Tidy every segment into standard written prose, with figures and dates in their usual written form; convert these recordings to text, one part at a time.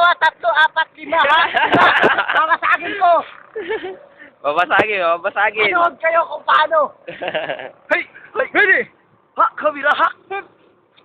dalawa, tatlo, apat, lima, ha? Babasagin ko. Babasagin, babasagin. Manood kayo kung paano. Hey! Ready! Ha! Kabila! Ha!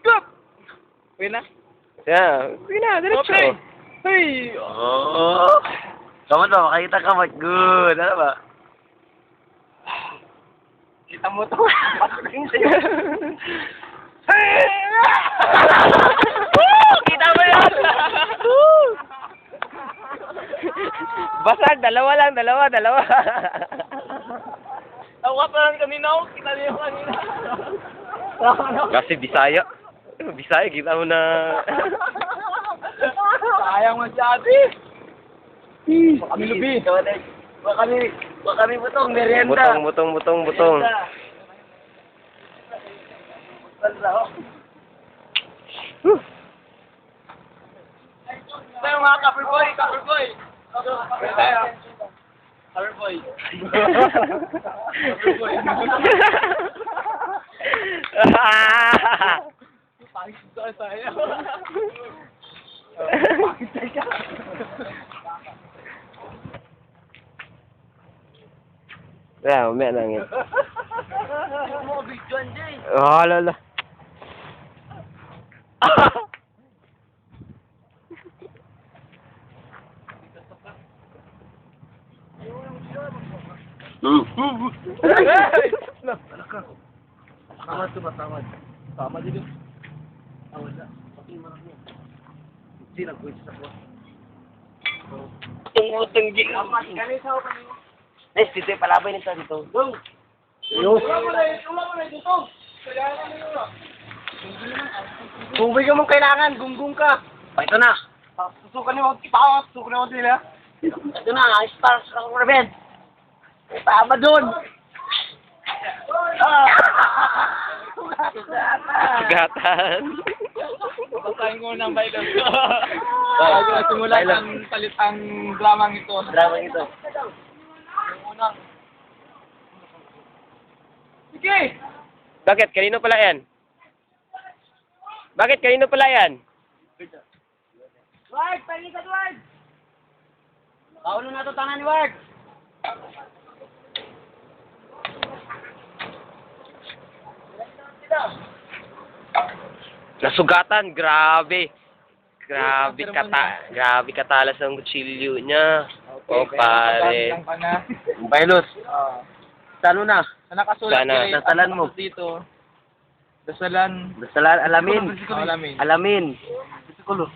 Stop! Wait na. Yeah. Sige na, diretso. Okay. Hey! Oh! Tama to, makita ka, Mike. Good. Ano ba? Kita mo to. Patuloy sa'yo. Kita mo yan! Basag, dalawa lang, dalawa. Tawa pa lang kanina ako. Kita niyo kanina. Kasi Bisaya. Bisaya, kita mo na. Sayang masyado. Baka kami lubi. Baka kami butong merienda. Butong. Merienda. Tayo mga Coverboy. Coverboy. Yeah, umaya lang yun. Mo video Jay. Oh, lala. Tamad to ba? Tamad. Tamad dito. Tamad na. Pati marami. Hindi nag-wait sa ko. Tungutang gi. Kani sa ako kanino? Nice, dito yung palabay nito dito. Dong. Wala mo na dito. Kailangan niyo. Kung bigyan mong kailangan, gunggong ka. Ito na. Susukan niyo ako, susukan niyo ako nila. Ito na, stars ng revenge. Tama doon. Sugatan. Basahin ko ng Bible. Bago na simulan ang palitang dramang ito. Dramang ito. Unang. Sige! Bakit? Kanino pala yan? Bakit? Kanino pala yan? Ward! Pahingi ka, Ward! Kaulo na ito tanan ni Ward! Nasugatan, grabe. Grabe katalas ng kutsilyo niya. Oh, pare. Bailos. Sano na? Sa nakasulat Sana. dasalan mo. Dito. Dasalan. Alamin. Alamin.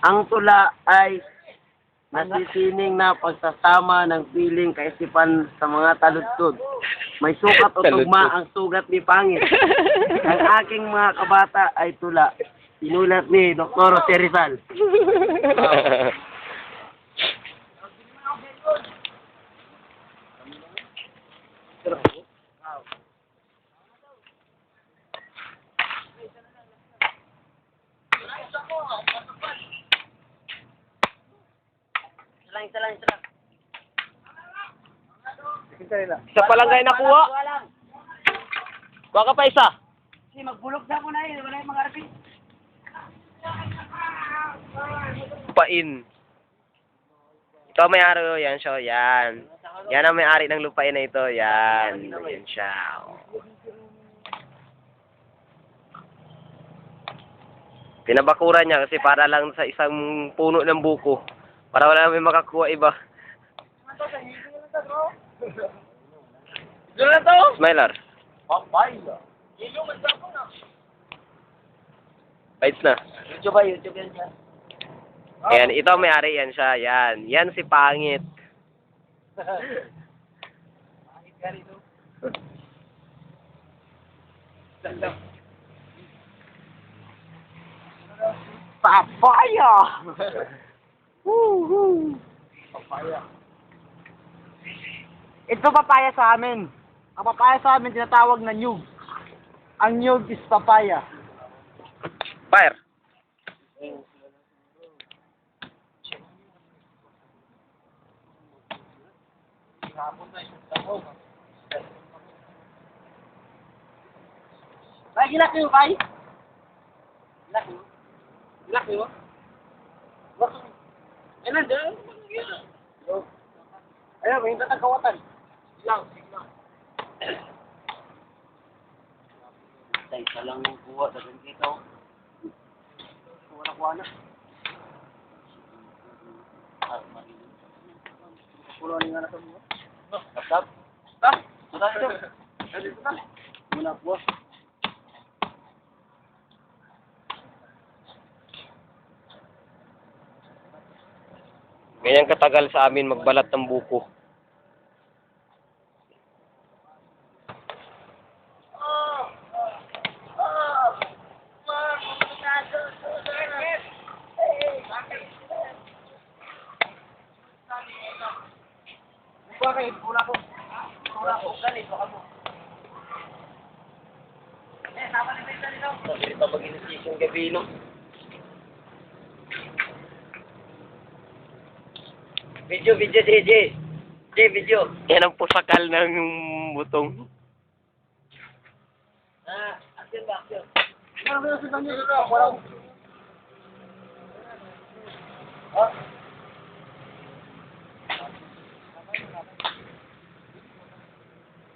Ang tula ay nasisining na pagsasama ng piling kaisipan sa mga taludtod. May sukat o tugma ang sugat ni Pangit. Ang aking mga kabata ay tula. Sinulat ni Dr. Jose Rizal. Isa pa lang kayo nakuha. Baka pa isa. Sige, magbulog na ko na eh. Wala yung mga arpi. Lupain. Ito may-ari ko, yan siya, yan. Yan ang may-ari ng lupain na ito, yan. Yan siya. Pinabakuran niya kasi para lang sa isang puno ng buko. Para wala may makakuha iba. Doon na to? Smiler. Papaya. Yung magsapo na. Bites na. YouTube yan siya. Ayan, ito ang may-ari, yan siya, yan. Yan si Pangit. Pangit ka rito. Papaya! Woohoo! Papaya. Ito papaya sa amin. Ang papaya sa amin tinatawag na nyug. Ang nyug is papaya. Fire. Ay, gilak niyo, Kai? Gilak niyo? Gilak niyo? Eh, nandiyan. Ayun, may tatagawatan. Lang. Tay, talang kuha. Dagan kita. Wala na. Pulo ni nga na sa mga. Tap. Ah! Sudah itu. Nandito na. Muna po. Ganyan katagal sa amin magbalat ng buko. Bakit? Wala ko. Ganit, baka mo. Sama ni Benta dito. Hindi pa mag-inisip yung gabi, no? Video, DJ. Video. Yan ang pusakal ng butong. Action ba, action? Ano ba yung sa kanya dito? Wala ko.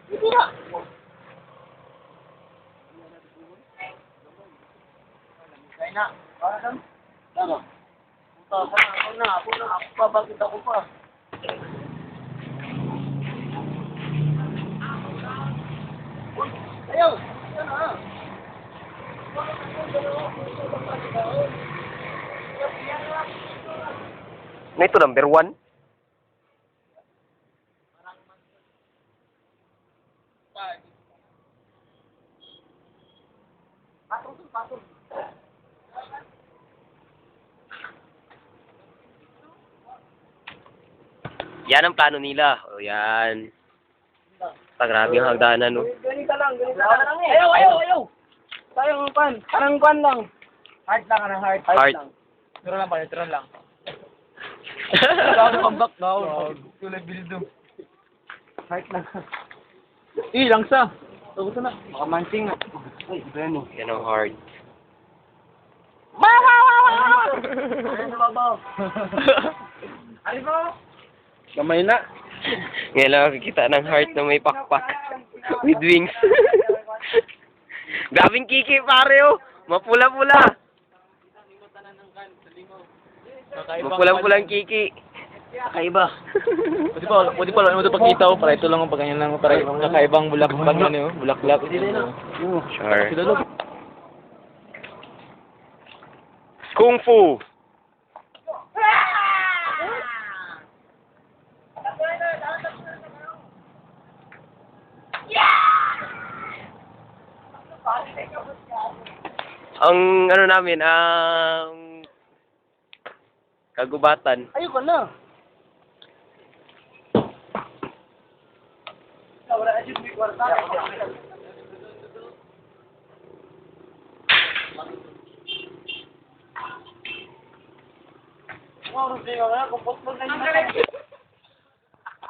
Hindi na. Kaya na. Para kang. Ano? Ako na. Ako pa. Bakit ako pa? Ayaw. Ano na? Na ito number 1. Patong. Yan ang plano nila. O yan. Grabe ang hagdanan, no? Ganito lang. Ayaw. Sayang pan. Parang pan lang. Heart lang. Heart. Neutral lang. Kailangan kang background. Tulad bildo. Heart lang. Langsa. Gusto na. Makamansing na. Ay, iba yan mo. Yan ang heart. Ano sa babaw? Ano ba? Kamay na. Ngayon lang nakikita ng heart na may pakpak. With wings. Gabing kiki, pare, oh. Mapula-pula. Mapula-pulang kiki. Kakaiba. Pwede pa lang ito pakita ko para ito lang pag ganyan lang para kakaibang bulaklak ano, bulaklak. Sure. Kung Fu. Ang ano namin, ang kagubatan. Ayoko na. Wala na yung kwarta.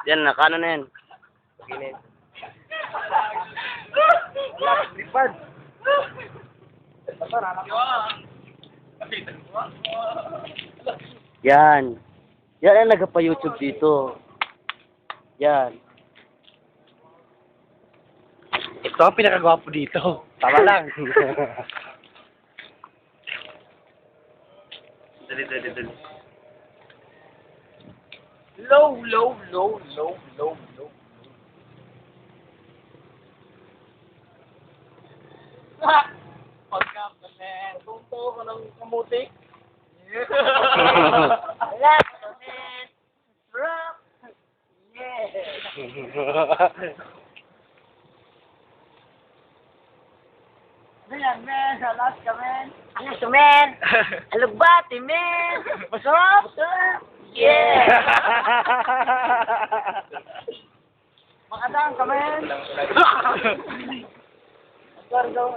Yan, nakano na yan. Lipad. Yan. Yan ang nagpa-YouTube dito. Yan. Ito ang pinakagwapo dito. Tama lang. Dali. Low. Pagka, man. Tunto ko ng kamuti. Relax, man. Drop. Yeah. Ayan, men. Alas ka, men. Ano siya, men? Alugbati, men. Masarap. Yeah. Makadaan ka, men. Sorry, go.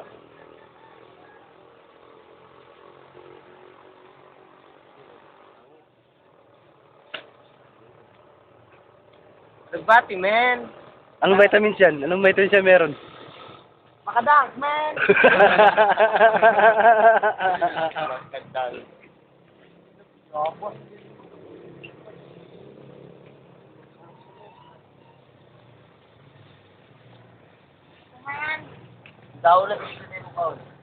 Alugbati, men. Anong vitamins yan? Anong vitamins yan meron? Makadaan, men. Daw na dito mo kaon.